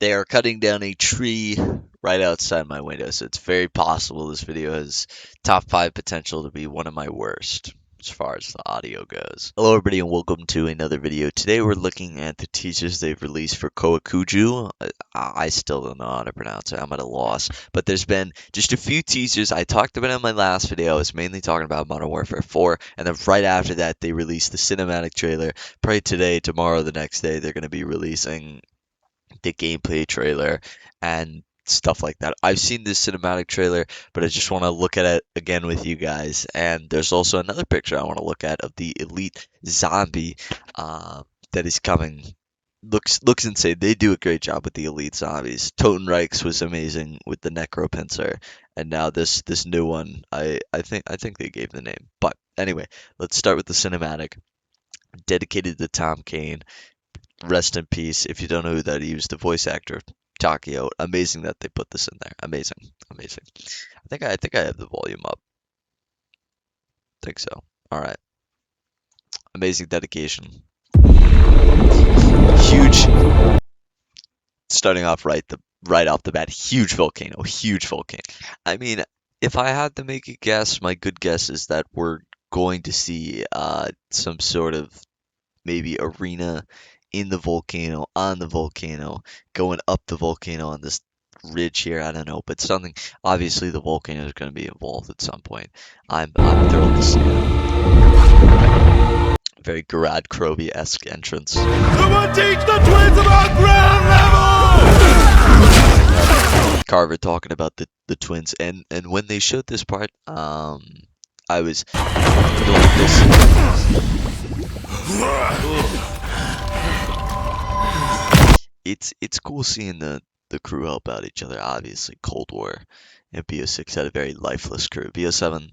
They are cutting down a tree right outside my window, so it's very possible this video has top 5 potential to be one of my worst as far as the audio goes. Hello everybody and welcome to another video. Today we're looking at the teasers they've released for Kowakuju. I still don't know how to pronounce it. I'm at a loss. But there's been just a few teasers. I talked about it in my last video. I was mainly talking about Modern Warfare 4. And then right after that they released the cinematic trailer. Probably today, tomorrow, the next day they're going to be releasing the gameplay trailer and stuff like that. I've seen this cinematic trailer, but I just want to look at it again with you guys. And there's also another picture I want to look at of the elite zombie that is coming. Looks insane. They do a great job with the elite zombies. Totenreich's was amazing with the Necropincer, and now this new one. I think they gave the name. But anyway, let's start with the cinematic dedicated to Tom Kane. Rest in peace. If you don't know who that is, he was the voice actor of Takio. Amazing that they put this in there. Amazing, amazing. I think I have the volume up. Think so. All right. Amazing dedication. Huge. Starting off right off the bat. Huge volcano. Huge volcano. I mean, if I had to make a guess, my good guess is that we're going to see some sort of maybe arena in the volcano, on the volcano, going up the volcano on this ridge here. I don't know, but something. Obviously, the volcano is going to be involved at some point. I'm thrilled to see it. Very Gorod Krovi-esque entrance. Someone teach the twins about ground level! Carver talking about the twins, and when they showed this part, I was feeling this. It's cool seeing the crew help out each other. Obviously, Cold War and BO6 had a very lifeless crew. BO7,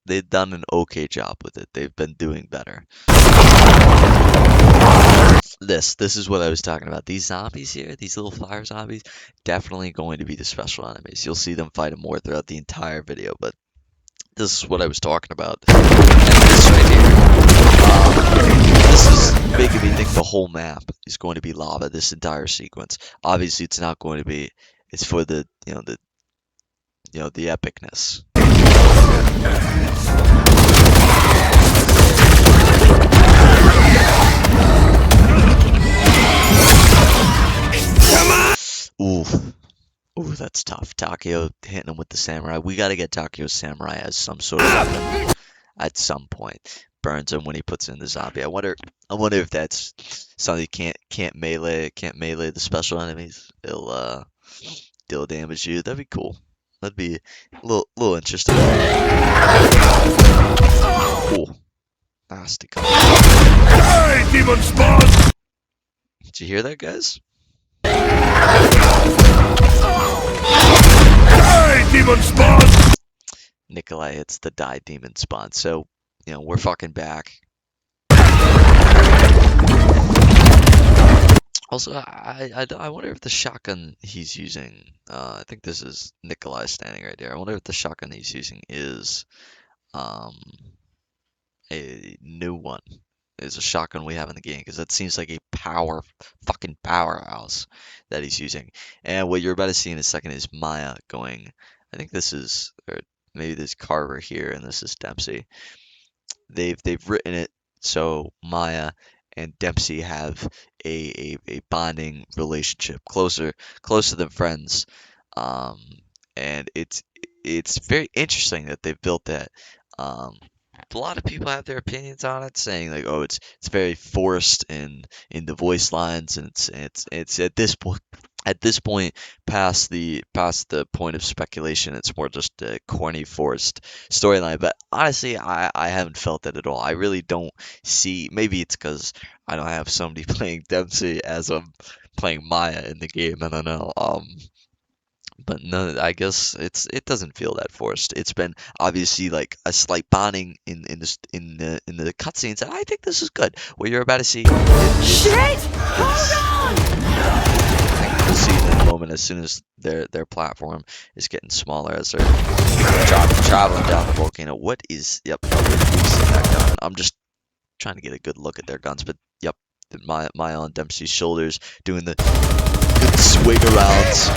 they've done an okay job with it. They've been doing better. This is what I was talking about. These zombies here, these little fire zombies, definitely going to be the special enemies. You'll see them fight them more throughout the entire video, but this is what I was talking about. And this right here, this is making me think the whole map is going to be lava. This entire sequence. Obviously, it's not going to be. It's for the the epicness. Ooh. Ooh, that's tough. Takio hitting him with the samurai. We gotta get Takio's samurai as some sort of weapon at some point. Burns him when he puts in the zombie. I wonder if that's something you can't melee the special enemies. It'll deal damage you. That'd be cool. That'd be a little interesting. Cool. Nasty. Hey, demon spawn! Did you hear that, guys? Hey, demon spawn! Nikolai hits the die demon spawn. So, we're fucking back. Also, I wonder if the shotgun he's using, I think this is Nikolai standing right there. I wonder if the shotgun he's using is a new one. Is a shotgun we have in the game, because that seems like a fucking powerhouse that he's using. And what you're about to see in a second is Maya going, I think this is, or maybe this Carver here, and this is Dempsey. They've written it so Maya and Dempsey have a bonding relationship, closer than friends. And it's very interesting that they've built that. A lot of people have their opinions on it, saying like, oh, it's very forced in the voice lines, and it's at this point past the point of speculation. It's more just a corny, forced storyline. But honestly, I haven't felt that at all. I really don't see. Maybe it's because I don't have somebody playing Dempsey as I'm playing Maya in the game. I don't know. But no, I guess it doesn't feel that forced. It's been obviously like a slight bonding in the cutscenes, and I think this is good. What you're about to see. Shit! Hold on! You'll see in a moment as soon as their platform is getting smaller as they're traveling down the volcano. What is? Yep, we've seen that gun. I'm just trying to get a good look at their guns, but yep, Maya on Dempsey's shoulders doing the good swing arounds,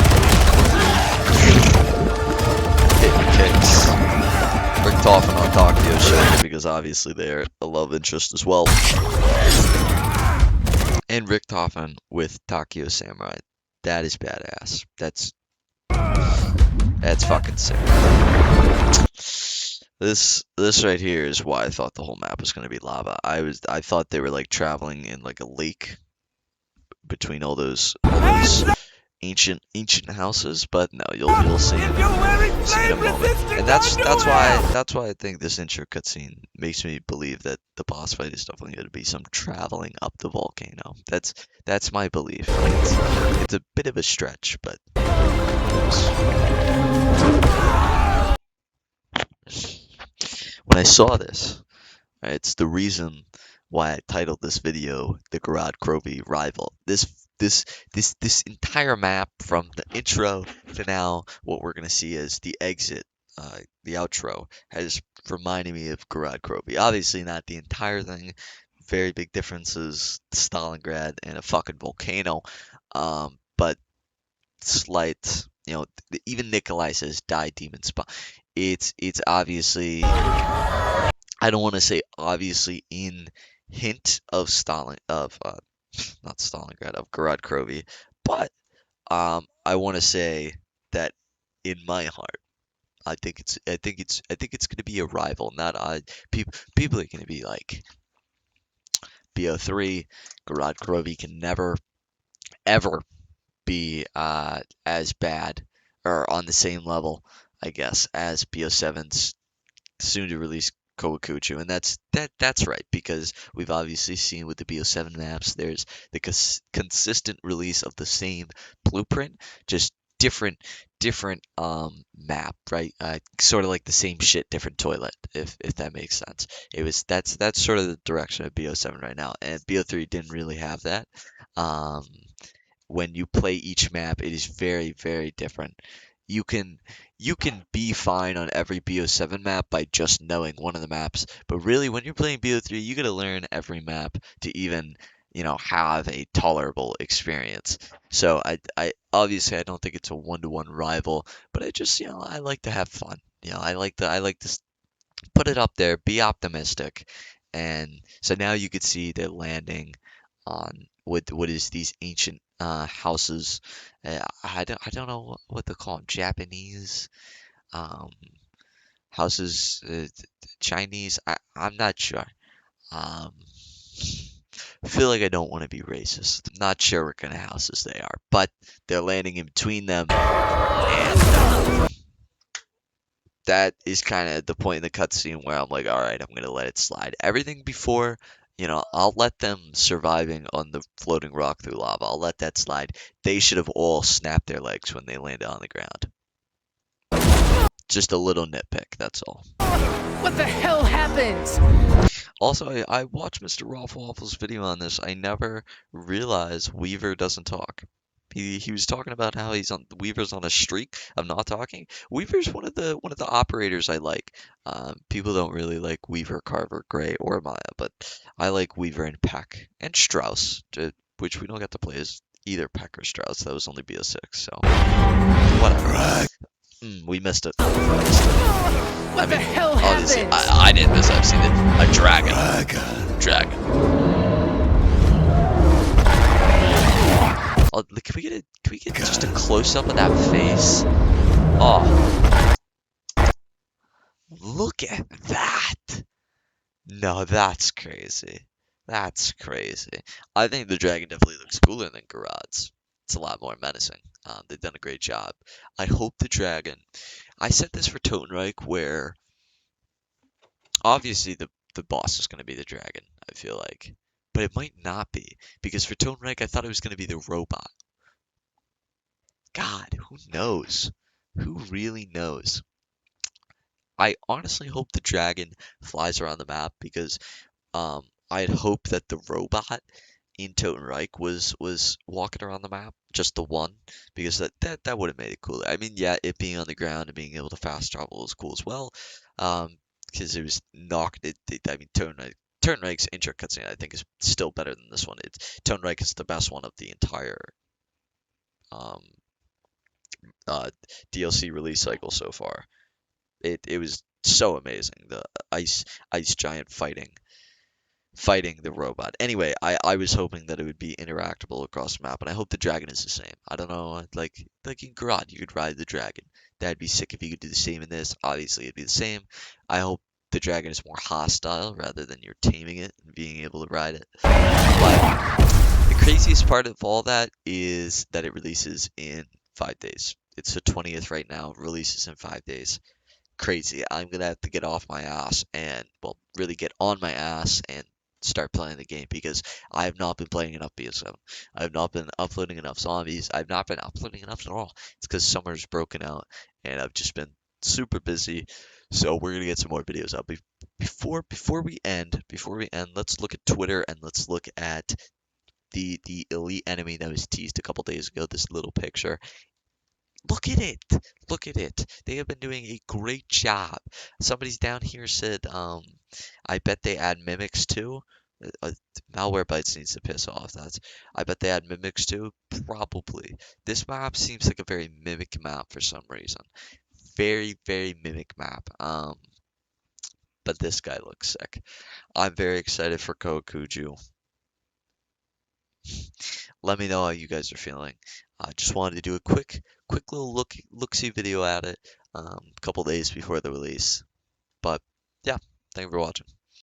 hitting kicks. Richtofen on Takio's shoulder because obviously they're a love interest as well. And Richtofen with Takio Samurai. That is badass. That's fucking sick. This right here is why I thought the whole map was gonna be lava. I thought they were like traveling in like a lake between all those ancient houses, but no, you'll see in a moment. And that's why I think this intro cutscene makes me believe that the boss fight is definitely going to be some traveling up the volcano. That's my belief. It's a bit of a stretch, but when I saw this, right, it's the reason why I titled this video the Gorod Krovi Rival. This entire map from the intro to now, what we're gonna see as the exit, the outro, has reminded me of Gorod Krovi. Obviously not the entire thing. Very big differences, Stalingrad and a fucking volcano. But slight, even Nikolai says die demon spawn. It's obviously, I don't want to say obviously in hint of Stalin of not Stalingrad, of Gorod Krovi, but I want to say that in my heart, I think it's going to be a rival. Not people are going to be like BO3, Gorod Krovi can never ever be as bad or on the same level, I guess, as BO7's soon to release Kowakuchu, and that's right because we've obviously seen with the BO7 maps, there's the consistent release of the same blueprint, just different map, right? Sort of like the same shit, different toilet, if that makes sense. That's sort of the direction of BO7 right now, and BO3 didn't really have that. Um, when you play each map, it is very, very different. You can you can be fine on every BO7 map by just knowing one of the maps, but really when you're playing BO3, you gotta learn every map to even, have a tolerable experience. So I obviously I don't think it's a one-to-one rival, but I just, I like to have fun. I like to put it up there, be optimistic. And so now you could see they're landing on what is these ancient houses. I don't know what they call them, Japanese um, houses, Chinese. I'm not sure. Um, I feel like I don't want to be racist. I'm not sure what kind of houses they are, but they're landing in between them, and that is kind of the point in the cutscene where I'm like, all right, I'm gonna let it slide. Everything before, I'll let them surviving on the floating rock through lava. I'll let that slide. They should have all snapped their legs when they landed on the ground. Just a little nitpick, that's all. What the hell happened? Also, I watched Mr. Waffle's video on this. I never realized Weaver doesn't talk. He was talking about how Weaver's on a streak of not talking. Weaver's one of the operators I like. People don't really like Weaver, Carver, Gray, or Maya, but I like Weaver and Peck and Strauss, which we don't get to play as either Peck or Strauss. That was only BO6, so whatever. We missed it. What the hell Obviously, happened? I didn't miss it. I've seen it. A dragon. Dragon. Oh, can we get just a close up of that face? Oh, look at that. No, that's crazy. That's crazy. I think the dragon definitely looks cooler than Gorod's. It's a lot more menacing. They've done a great job. I hope the dragon. I said this for Totenreich, where obviously the boss is going to be the dragon. I feel like, but it might not be because for Totenreich, I thought it was going to be the robot. God, who knows? Who really knows? I honestly hope the dragon flies around the map because I'd hope that the robot in Totenreich was walking around the map, just the one, because that would have made it cooler. I mean, yeah, it being on the ground and being able to fast travel is cool as well, because it was knocked. I mean, Totenreich's intro cutscene I think is still better than this one. Totenreich is the best one of the entire um, uh, DLC release cycle so far. It was so amazing. The ice giant fighting the robot. Anyway, I was hoping that it would be interactable across the map, and I hope the dragon is the same. I don't know, like in Gorod, you could ride the dragon. That'd be sick if you could do the same in this. Obviously, it'd be the same. I hope the dragon is more hostile rather than you're taming it and being able to ride it. But the craziest part of all that is that it releases in 5 days. It's the 20th right now. It releases in 5 days. Crazy. I'm gonna have to get off my ass and, well, really get on my ass and start playing the game because I have not been playing enough BS7. I have not been uploading enough zombies. I've not been uploading enough at all. It's because summer's broken out and I've just been super busy. So we're gonna get some more videos up. Before we end, let's look at Twitter and let's look at the elite enemy that was teased a couple days ago. This little picture. Look at it. Look at it. They have been doing a great job. Somebody's down here said, I bet they add mimics too. Malware Bytes needs to piss off. I bet they add mimics too. Probably. This map seems like a very mimic map for some reason. Very, very mimic map. But this guy looks sick. I'm very excited for Kokuju. Let me know how you guys are feeling. I just wanted to do a quick little look-see video at it, a couple days before the release. But yeah, thank you for watching.